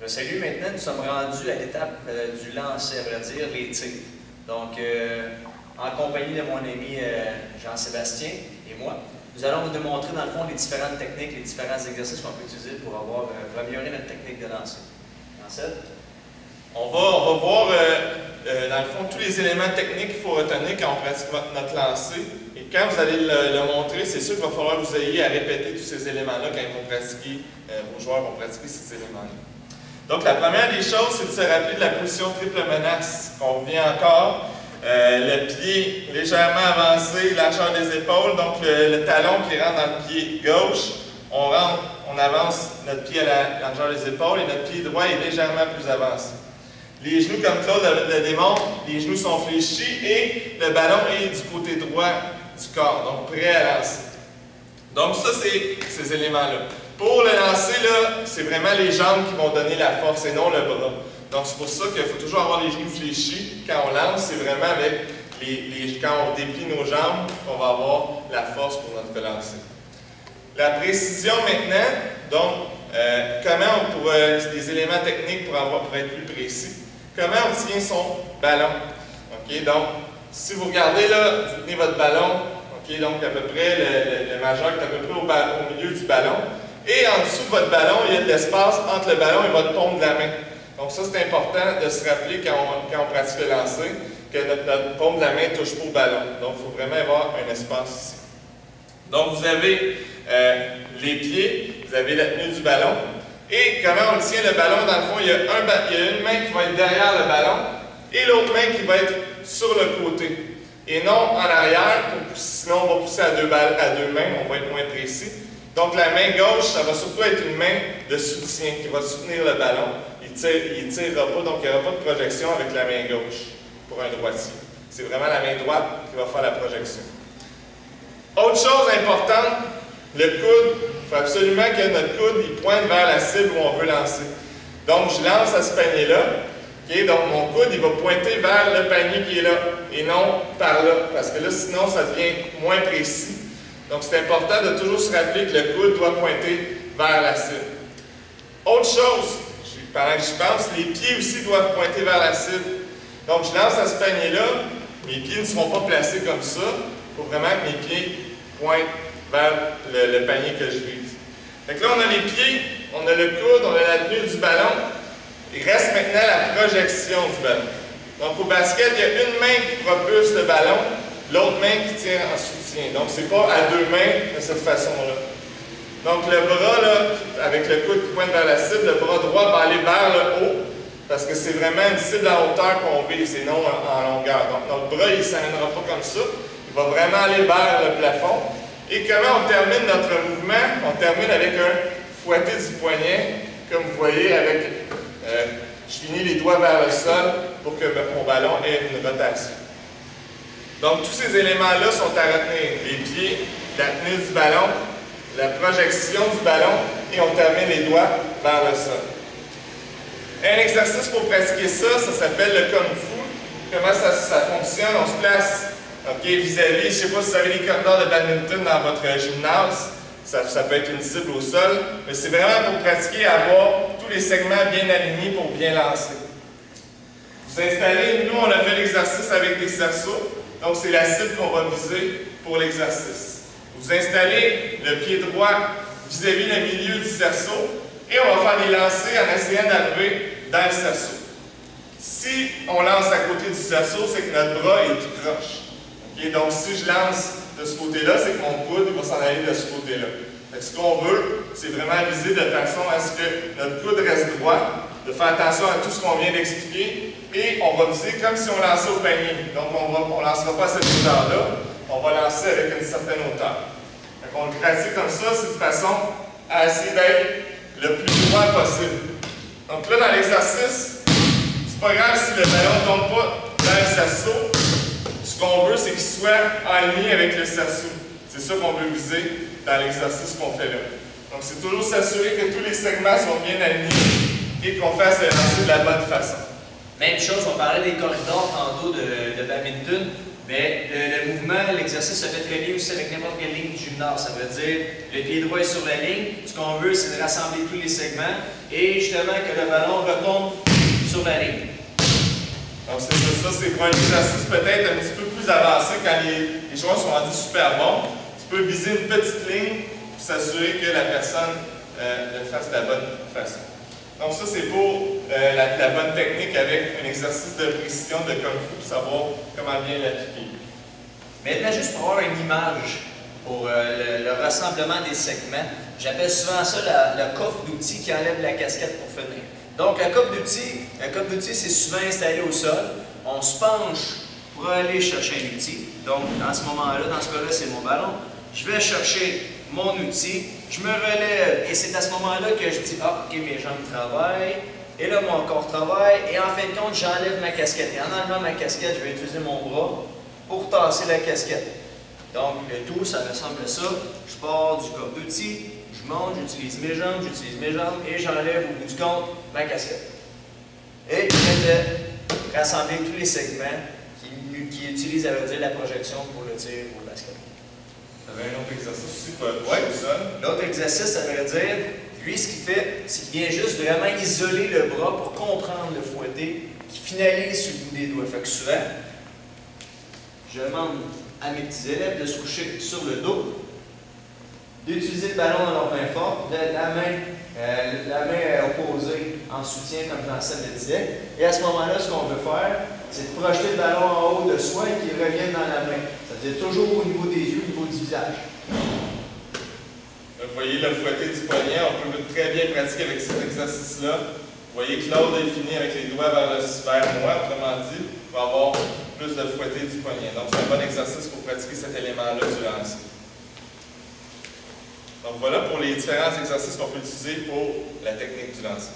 Salut, maintenant nous sommes rendus à l'étape du lancer, à vrai dire, les tirs. Donc, en compagnie de mon ami Jean-Sébastien et moi, nous allons vous démontrer dans le fond les différentes techniques, les différents exercices qu'on peut utiliser pour améliorer notre technique de lancer. On va voir dans le fond tous les éléments techniques qu'il faut retenir quand on pratique notre lancer. Et quand vous allez le montrer, c'est sûr qu'il va falloir que vous ayez à répéter tous ces éléments-là quand ils vont pratiquer, vos joueurs vont pratiquer ces éléments-là. Donc la première des choses, c'est de se rappeler de la position triple menace. On revient encore. Le pied légèrement avancé, largeur des épaules, donc le talon qui rentre dans le pied gauche, on avance notre pied à la largeur des épaules et notre pied droit est légèrement plus avancé. Les genoux, comme Claude le démontre, les genoux sont fléchis et le ballon est du côté droit du corps, donc prêt à lancer. Donc ça, c'est ces éléments-là. Pour le lancer, c'est vraiment les jambes qui vont donner la force et non le bras. Donc c'est pour ça qu'il faut toujours avoir les genoux fléchis. Quand on lance, c'est vraiment avec quand on déplie nos jambes qu'on va avoir la force pour notre lancer. La précision maintenant, donc comment on pourrait, des éléments techniques pour être plus précis. Comment on tient son ballon? Okay, donc, si vous regardez là, vous tenez votre ballon, okay, donc à peu près le majeur qui est à peu près au milieu du ballon. Et en dessous de votre ballon, il y a de l'espace entre le ballon et votre paume de la main. Donc ça, c'est important de se rappeler quand on pratique le lancer, que notre paume de la main ne touche pas au ballon. Donc il faut vraiment avoir un espace ici. Donc vous avez les pieds, vous avez la tenue du ballon. Et comment on tient le ballon? Dans le fond, il y a une main qui va être derrière le ballon et l'autre main qui va être sur le côté. Et non en arrière, sinon on va pousser à deux mains, on va être moins précis. Donc la main gauche, ça va surtout être une main de soutien qui va soutenir le ballon. Il ne tirera pas, donc il n'y aura pas de projection avec la main gauche pour un droitier. C'est vraiment la main droite qui va faire la projection. Autre chose importante, le coude. Il faut absolument que notre coude il pointe vers la cible où on veut lancer. Donc je lance à ce panier-là. Okay, donc mon coude il va pointer vers le panier qui est là et non par là. Parce que là, sinon, ça devient moins précis. Donc c'est important de toujours se rappeler que le coude doit pointer vers la cible. Autre chose, pendant que je pense, les pieds aussi doivent pointer vers la cible. Donc je lance à ce panier-là, mes pieds ne seront pas placés comme ça. Il faut vraiment que mes pieds pointent vers le panier que je vise. Donc là, on a les pieds, on a le coude, on a la tenue du ballon. Il reste maintenant la projection du ballon. Donc au basket, il y a une main qui propulse le ballon, l'autre main qui tient en soutien. Donc c'est pas à deux mains de cette façon-là. Donc le bras, là, avec le coude qui pointe vers la cible, le bras droit va aller vers le haut, parce que c'est vraiment une cible en hauteur qu'on vise et non en longueur. Donc notre bras, il ne s'amènera pas comme ça. Il va vraiment aller vers le plafond. Et comment on termine notre mouvement? On termine avec un fouetté du poignet, comme vous voyez, avec je finis les doigts vers le sol pour que mon ballon ait une rotation. Donc tous ces éléments-là sont à retenir. Les pieds, la tenue du ballon, la projection du ballon et on termine les doigts vers le sol. Un exercice pour pratiquer ça, ça s'appelle le Kung Fu. Comment ça fonctionne? On se place vis-à-vis, je ne sais pas si vous avez les corridors de badminton dans votre gymnase, ça peut être une cible au sol, mais c'est vraiment pour pratiquer à avoir tous les segments bien alignés pour bien lancer. Vous installez, nous on a fait l'exercice avec des cerceaux, donc c'est la cible qu'on va viser pour l'exercice. Vous installez le pied droit vis-à-vis le milieu du cerceau et on va faire des lancers en essayant d'arriver dans le cerceau. Si on lance à côté du cerceau, c'est que notre bras est tout croche. Okay? Donc si je lance de ce côté-là, c'est que mon coude va s'en aller de ce côté-là. Ce qu'on veut, c'est vraiment viser de façon à ce que notre coude reste droit, de faire attention à tout ce qu'on vient d'expliquer et on va viser comme si on lançait au panier. Donc on ne lancera pas à cette hauteur-là, on va lancer avec une certaine hauteur. Donc on le pratique comme ça, c'est de façon à essayer d'être le plus droit possible. Donc là, dans l'exercice, c'est pas grave si le ballon ne tombe pas dans le cerceau. Ce qu'on veut, c'est qu'il soit aligné avec le cerceau. C'est ça qu'on veut viser dans l'exercice qu'on fait là. Donc c'est toujours s'assurer que tous les segments sont bien alignés et qu'on fasse le lancer de la bonne façon. Même chose, on parlait des corridors tantôt de badminton. Mais le mouvement, l'exercice se fait très bien aussi avec n'importe quelle ligne du gymnase. Ça veut dire le pied droit est sur la ligne. Ce qu'on veut, c'est de rassembler tous les segments et justement que le ballon retombe sur la ligne. Donc ça c'est pour un exercice peut-être un petit peu plus avancé quand les joueurs sont rendus super bons. Tu peux viser une petite ligne pour s'assurer que la personne le fasse de la bonne façon. Donc ça c'est pour la bonne technique avec un exercice de précision de Kung Fu pour savoir comment bien l'appliquer. Maintenant, juste pour avoir une image pour le rassemblement des segments, j'appelle souvent ça le coffre d'outils qui enlève la casquette pour finir. Donc, un coffre d'outils, c'est souvent installé au sol. On se penche pour aller chercher un outil. Donc, dans ce moment-là, dans ce cas-là, c'est mon ballon. Je vais chercher mon outil, je me relève et c'est à ce moment-là que je dis « Ah, ok, mes jambes travaillent. » Et là, mon corps travaille et en fin de compte, j'enlève ma casquette. Et en enlevant ma casquette, je vais utiliser mon bras pour tasser la casquette. Donc, le tout, ça ressemble à ça. Je pars du coffre d'outils, je monte, j'utilise mes jambes et j'enlève au bout du compte ma casquette. Et je viens de rassembler tous les segments qui utilisent, à vrai dire, la projection pour le tir ou le basket. Vous avez un autre exercice aussi pour le sol? L'autre exercice, ça veut dire, lui, ce qu'il fait, c'est qu'il vient juste vraiment isoler le bras pour comprendre le fouetté qui finalise sur le bout des doigts. Fait que souvent, je demande à mes petits élèves de se coucher sur le dos, d'utiliser le ballon dans leur main forte, la main opposée en soutien, comme Jean-Seb le disait. Et à ce moment-là, ce qu'on veut faire, c'est de projeter le ballon en haut de soi et qu'il revienne dans la main. C'est-à-dire toujours au niveau des yeux, au niveau du visage. Vous voyez le fouetté du poignet, on peut très bien pratiquer avec cet exercice-là. Vous voyez Claude est fini avec les doigts vers moi, autrement dit, il va avoir plus de fouetté du poignet. Donc c'est un bon exercice pour pratiquer cet élément-là du lancer. Donc voilà pour les différents exercices qu'on peut utiliser pour la technique du lancer.